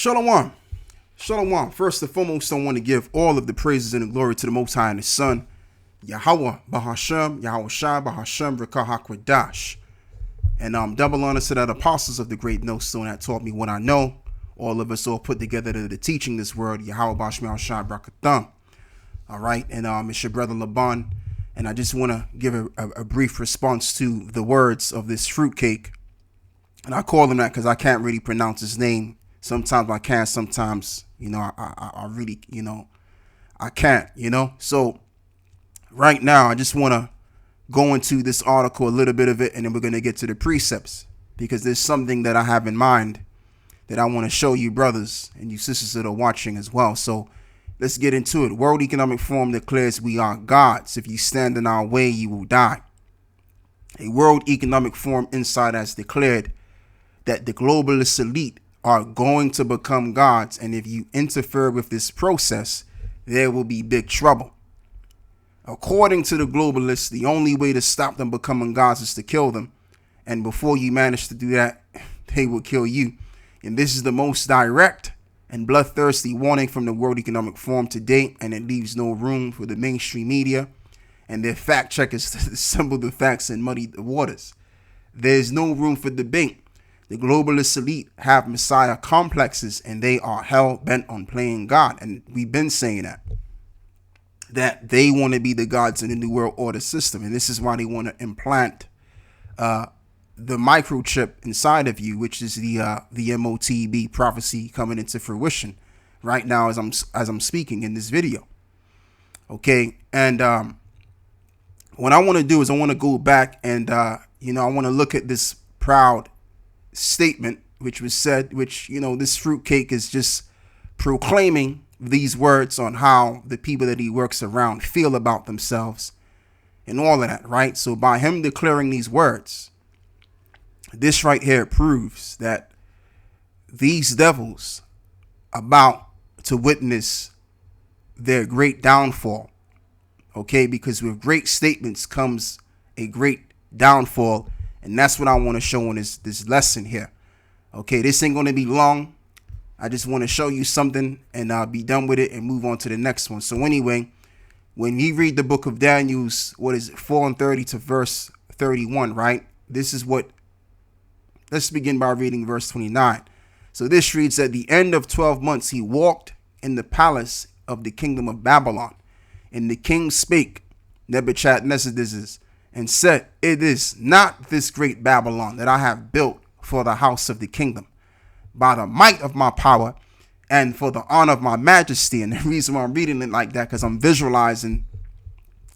Shalom. Shalom. First and foremost, I want to give all of the praises and the glory to the Most High and His Son, Yahweh Bahashem, Yahweh Shai Bahashem, Rekah HaKwadash. And double honor to the apostles of the great millstone that taught me what I know. All of us all put together to the teaching this word, Yahweh Bashmi Shai Brakatham. All right, and it's your brother Laban, and I just want to give a brief response to the words of this fruitcake. And I call him that because I can't really pronounce his name. Sometimes I can, sometimes, I really, I can't, So right now, I just want to go into this article, a little bit of it, and then we're going to get to the precepts, because there's something that I have in mind that I want to show you brothers and you sisters that are watching as well. So let's get into it. World Economic Forum declares we are gods. If you stand in our way, you will die. A World Economic Forum insider has declared that the globalist elite are going to become gods, and if you interfere with this process, there will be big trouble. According to the globalists, the only way to stop them becoming gods is to kill them, and before you manage to do that, they will kill you. And this is the most direct and bloodthirsty warning from the World Economic Forum to date, and it leaves no room for the mainstream media and their fact checkers to assemble the facts and muddy the waters. There's no room for debate. The globalist elite have messiah complexes, and they are hell-bent on playing God. And we've been saying that they want to be the gods in the New World Order system. And this is why they want to implant the microchip inside of you, which is the MOTB prophecy coming into fruition right now as I'm speaking in this video. Okay, and what I want to do is I want to go back and I want to look at this proud statement which was said, which this fruitcake is just proclaiming these words on how the people that he works around feel about themselves and all of that, right? So by him declaring these words, this right here proves that these devils about to witness their great downfall. Okay, because with great statements comes a great downfall, and that's what I want to show in this lesson here. Okay, this ain't going to be long. I just want to show you something and I'll be done with it and move on to the next one. So anyway, when you read the book of Daniel's, 4:30 to verse 31, right? This is what, let's begin by reading verse 29. So this reads, at the end of 12 months, he walked in the palace of the kingdom of Babylon. And the king spake, Nebuchadnezzar this is, and said, it is not this great Babylon that I have built for the house of the kingdom, by the might of my power and for the honor of my majesty. And the reason why I'm reading it like that, because I'm visualizing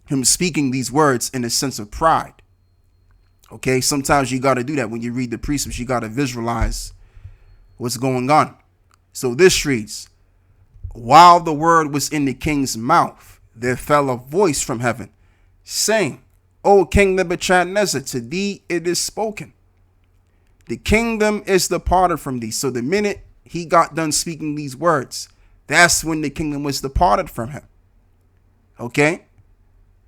him speaking these words in a sense of pride. Okay, sometimes you got to do that when you read the precepts. You got to visualize what's going on. So this reads, while the word was in the king's mouth, there fell a voice from heaven, saying, O King Nebuchadnezzar, to thee it is spoken. The kingdom is departed from thee. So the minute he got done speaking these words, that's when the kingdom was departed from him. Okay?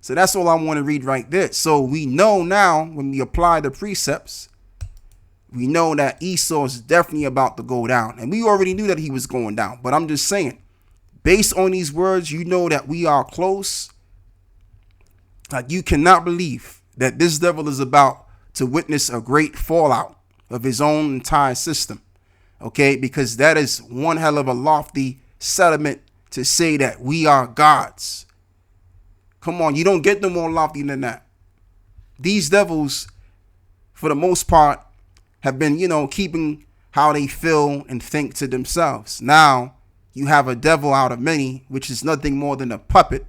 So that's all I want to read right there. So we know now, when we apply the precepts, we know that Esau is definitely about to go down. And we already knew that he was going down. But I'm just saying, based on these words, you know that we are close. Like, you cannot believe that this devil is about to witness a great fallout of his own entire system. Okay, because that is one hell of a lofty sentiment to say that we are gods. Come on, you don't get no more lofty than that. These devils, for the most part, have been, keeping how they feel and think to themselves. Now, you have a devil out of many, which is nothing more than a puppet,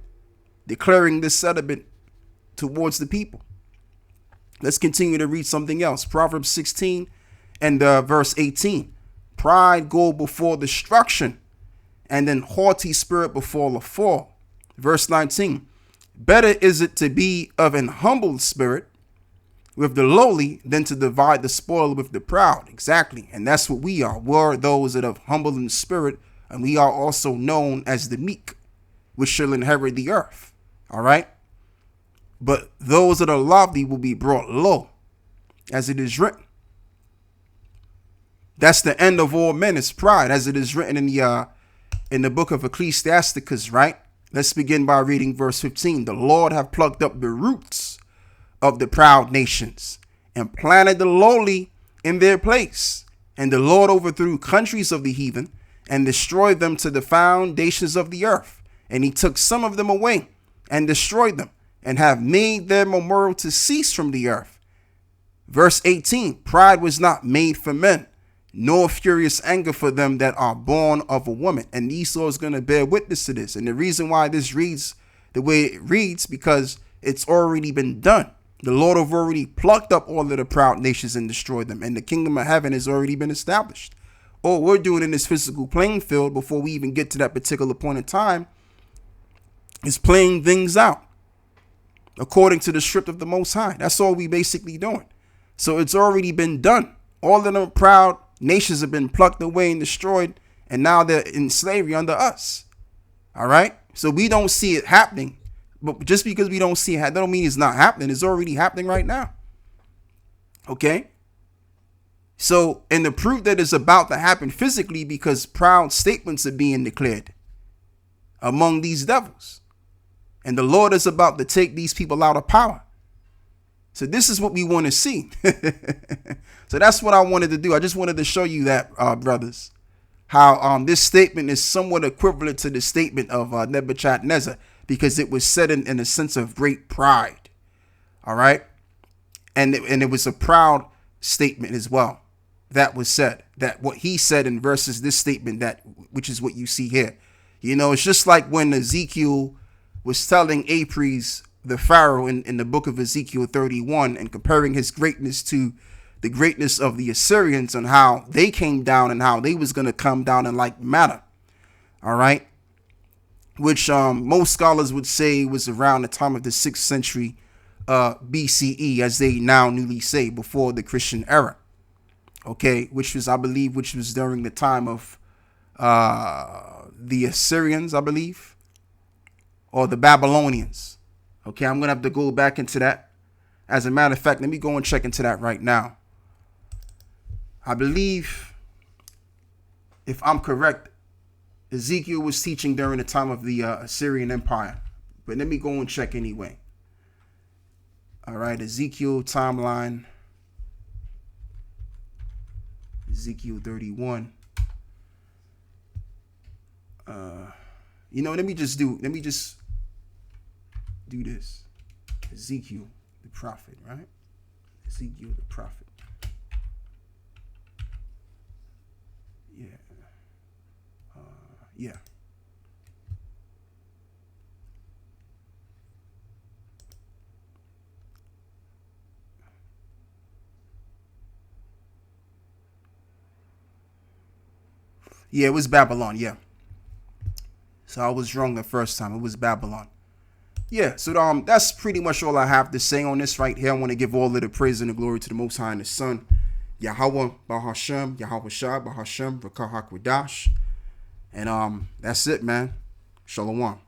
declaring this sentiment towards the people. Let's continue to read something else. Proverbs 16 and verse 18. Pride go before destruction, and then haughty spirit before the fall. Verse 19. Better is it to be of an humble spirit with the lowly than to divide the spoil with the proud. Exactly. And that's what we are. We're those that are humble in spirit, and we are also known as the meek, which shall inherit the earth. All right. But those that are lofty will be brought low, as it is written. That's the end of all men is pride, as it is written in the book of Ecclesiasticus, right? Let's begin by reading verse 15. The Lord have plucked up the roots of the proud nations and planted the lowly in their place. And the Lord overthrew countries of the heathen and destroyed them to the foundations of the earth. And he took some of them away and destroyed them and have made their memorial to cease from the earth. Verse 18, pride was not made for men, nor furious anger for them that are born of a woman. And Esau is going to bear witness to this. And the reason why this reads the way it reads, because it's already been done. The Lord have already plucked up all of the proud nations and destroyed them. And the kingdom of heaven has already been established. All we're doing in this physical playing field before we even get to that particular point in time is playing things out according to the script of the Most High. That's all we basically doing. So it's already been done. All of them proud nations have been plucked away and destroyed, and now they're in slavery under us. All right? So we don't see it happening. But just because we don't see it, that don't mean it's not happening. It's already happening right now. Okay? So, and the proof that it's about to happen physically, because proud statements are being declared among these devils. And the Lord is about to take these people out of power. So this is what we want to see. So that's what I wanted to do. I just wanted to show you that, brothers, how this statement is somewhat equivalent to the statement of Nebuchadnezzar, because it was said in a sense of great pride. All right. And it was a proud statement as well. That was said, that what he said in versus this statement, that which is what you see here. You know, it's just like when Ezekiel was telling Apries, the Pharaoh, in the book of Ezekiel 31, and comparing his greatness to the greatness of the Assyrians and how they came down and how they was going to come down in like manner. All right. Which most scholars would say was around the time of the 6th century BCE, as they now newly say, before the Christian era. Okay, which was, I believe, during the time of the Assyrians, I believe, or the Babylonians. Okay, I'm going to have to go back into that. As a matter of fact, let me go and check into that right now. I believe, if I'm correct, Ezekiel was teaching during the time of the Assyrian Empire. But let me go and check anyway. All right, Ezekiel timeline. Ezekiel 31. You know, let me just do this. Ezekiel, the prophet, right? Ezekiel, the prophet. Yeah. Yeah. Yeah, it was Babylon. Yeah. So I was wrong the first time. It was Babylon. Yeah, so that's pretty much all I have to say on this right here. I want to give all of the praise and the glory to the Most High and the Son, Yahweh Bahashem, Yahweh Shah Bahashem, Rakah Hakwadash. And that's it, man. Shalom.